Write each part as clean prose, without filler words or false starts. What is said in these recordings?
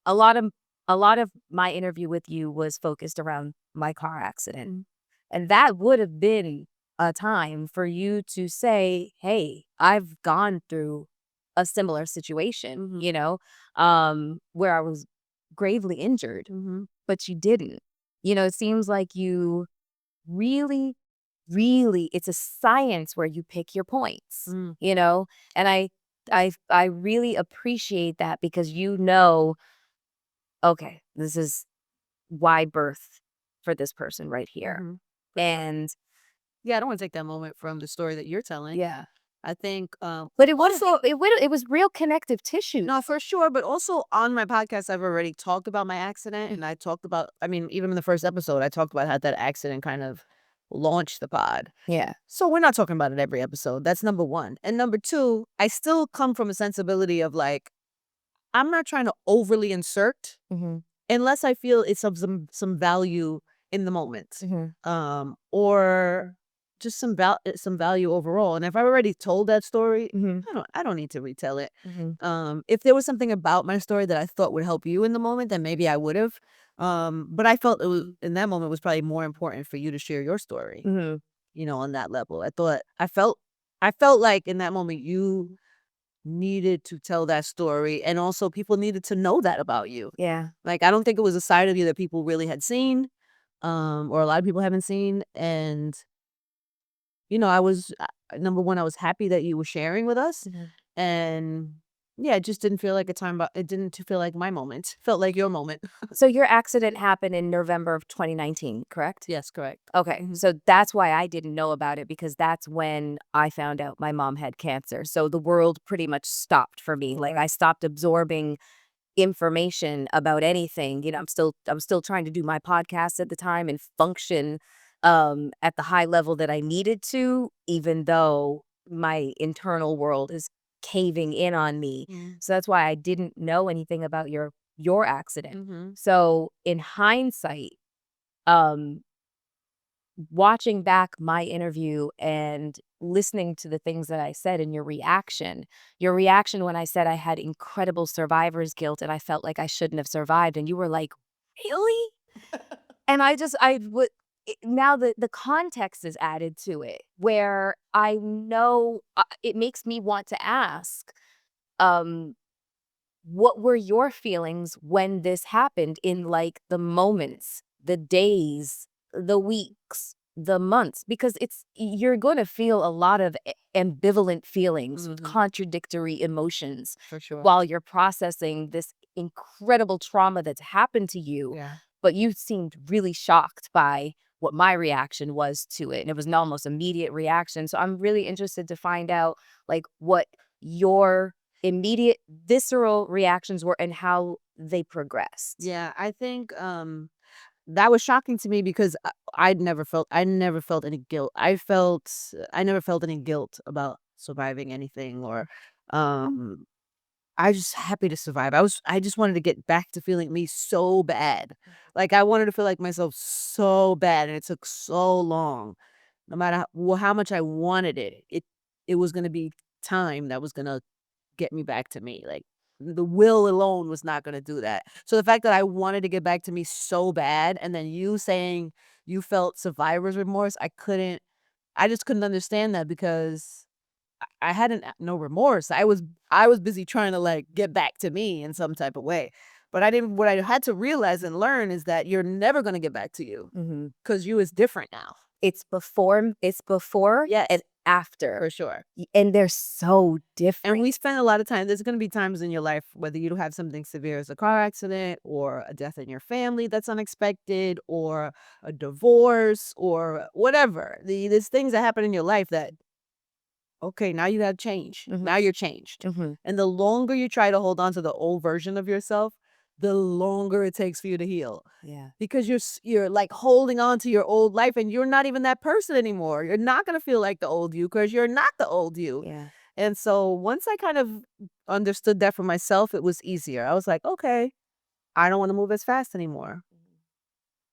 a lot of my interview with you was focused around my car accident. And that would have been a time for you to say, "Hey, I've gone through a similar situation, where I was gravely injured," but you didn't. It seems like you really, really, it's a science where you pick your points, and I really appreciate that because okay, this is why birth for this person right here. And Yeah, I don't want to take that moment from the story that you're telling. yeah, I think but it was real connective tissue. no, for sure. But also on my podcast, I've already talked about my accident. And I talked about, I mean, even in the first episode, I talked about how that accident kind of launched the pod. Yeah. So we're not talking about it every episode. That's number one. And number two, I still come from a sensibility of like, I'm not trying to overly insert unless I feel it's of some value in the moment. Or just some value overall. And if I've already told that story, I don't need to retell it. If there was something about my story that I thought would help you in the moment, then maybe I would have. But I felt it was in that moment it was probably more important for you to share your story. On that level. I felt like in that moment you needed to tell that story, and also people needed to know that about you. Yeah. Like I don't think it was a side of you that people really had seen, or a lot of people haven't seen. And I was number one, I was happy that you were sharing with us, and yeah, it just didn't feel like a time, but it didn't feel like my moment. Felt like your moment. So your accident happened in November of 2019, correct? Yes, correct. Okay, so that's why I didn't know about it because that's when I found out my mom had cancer. So the world pretty much stopped for me. Like I stopped absorbing information about anything. I'm still trying to do my podcast at the time and function at the high level that I needed to, even though my internal world is caving in on me. So that's why I didn't know anything about your accident. So in hindsight, um watching back my interview and listening to the things that I said and your reaction when I said I had incredible survivor's guilt and I felt like I shouldn't have survived. And you were like, really? And I would, now the context is added to it where I know it makes me want to ask, um, what were your feelings when this happened in like the moments, the days, the weeks, the months? Because you're going to feel a lot of ambivalent feelings, contradictory emotions For sure. while you're processing this incredible trauma that's happened to you. Yeah. But you seemed really shocked by what my reaction was to it. And it was an almost immediate reaction. So I'm really interested to find out like what your immediate visceral reactions were and how they progressed. Yeah, I think that was shocking to me because I never felt any guilt. I never felt any guilt about surviving anything, or um I was just happy to survive. I just wanted to get back to feeling me so bad. Like I wanted to feel like myself so bad, and it took so long. No matter how much I wanted it, it was going to be time that was going to get me back to me. Like the will alone was not going to do that. So the fact that I wanted to get back to me so bad, and then you saying you felt survivor's remorse, I just couldn't understand that because I hadn't no remorse. I was busy trying to like get back to me in some type of way. But I didn't what I had to realize and learn is that you're never going to get back to you cuz you is different now. It's before Yes, and after. for sure. And they're so And different. we spend a lot of time there's gonna be times in your life, whether you have something severe as a car accident or a death in your family that's unexpected or a divorce or whatever. There's things that happen in your life that, okay, now you gotta change. Now you're changed. And the longer you try to hold on to the old version of yourself, the longer it takes for you to heal. Yeah. Because you're like holding on to your old life and you're not even that person anymore. You're not gonna feel like the old you because you're not the old you. Yeah. And so once I kind of understood that for myself, it was easier. I was like, okay, I don't want to move as fast anymore.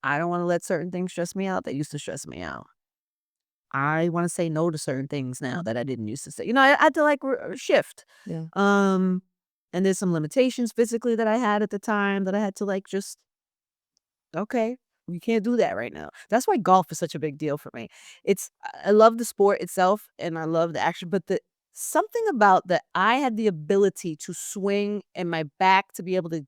I don't want to let certain things stress me out that used to stress me out. I want to say no to certain things now that I didn't used to say. I had to like shift. Yeah. Um And there's some limitations physically that I had at the time that I had to like just, okay, you can't do that right now. That's why golf is such a big deal for me. I love the sport itself and I love the action, but the something about that I had the ability to swing and my back to be able to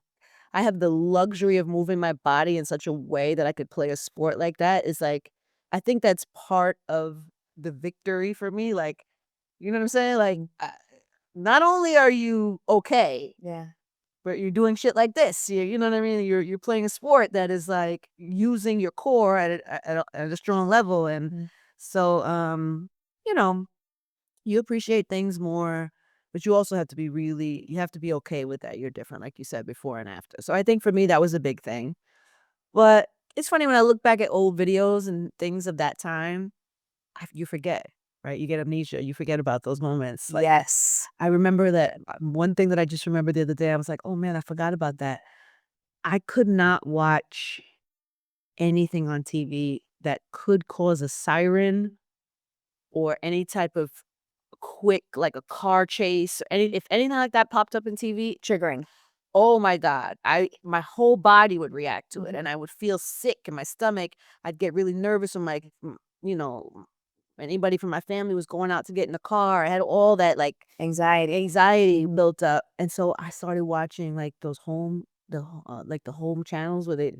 I have the luxury of moving my body in such a way that I could play a sport like that is like I think that's part of the victory for me. Like, you know what I'm saying? Like, not only are you okay, Yeah. but you're doing shit like this. You know what I mean? You're playing a sport that is like using your core at a strong level, and Mhm. so you know, you appreciate things more, but you also have to be you have to be okay with that. You're different, like you said before and after. So I think for me that was a big thing. But it's funny when I look back at old videos and things of that time, you forget, right? You get amnesia. You forget about those moments. Like Yes. I remember that one thing that I just remembered the other day. I was like, oh man, I forgot about that. I could not watch anything on TV that could cause a siren or any type of quick, like a car chase. If anything like that popped up in TV, Triggering. oh my God, my whole body would react to it, Mhm. and I would feel sick in my stomach. I'd get really nervous when you know, anybody from my family was going out to get in the car. I had all that like Anxiety. anxiety built up, and so I started watching like those like the home channels where they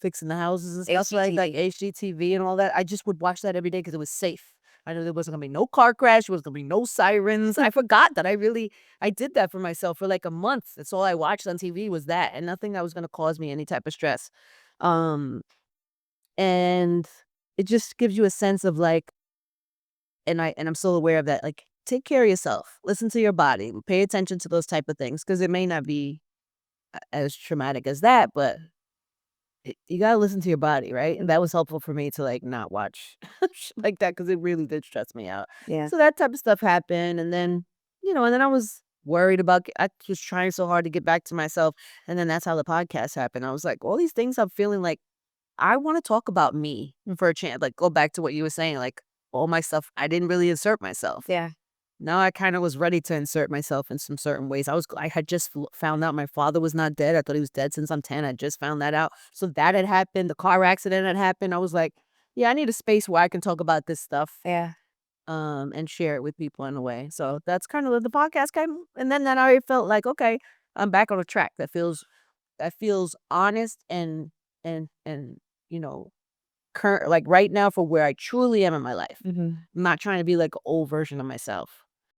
fixing the houses and stuff like HGTV. HGTV and all that. I just would watch that every day because it was safe. I know there wasn't gonna be no car crash, there was gonna be no sirens. I forgot that I did that for myself for like a month. That's all I watched on TV was that, and nothing that was gonna cause me any type of stress. Um, and it just gives you a sense of like I'm still aware of that, like, take care of yourself, listen to your body, pay attention to those type of things because it may not be as traumatic as that, but you gotta listen to your body, right? And that was helpful for me to, like, not watch shit like that because it really did stress me out. Yeah. So that type of stuff happened, and then, and then I was worried about I was trying so hard to get back to myself, and then that's how the podcast happened. I was like, all these things I'm feeling like I wanna talk about me for a chance, like, go back to what you were saying, like, all my stuff, I didn't really insert myself. Yeah. Now I kinda was ready to insert myself in some certain ways. I had just found out my father was not dead. I thought he was dead since I'm 10. I just found that out. So that had happened. The car accident had happened. I was like, "Yeah, I need a space where I can talk about this stuff, Yeah. and share it with people in a way." So that's kind of the podcast came and then that I felt like, "Okay, I'm back on a track that feels honest and, you know, current like, right now for where I truly am in my life. Mhm. I'm not trying to be like an old version of myself."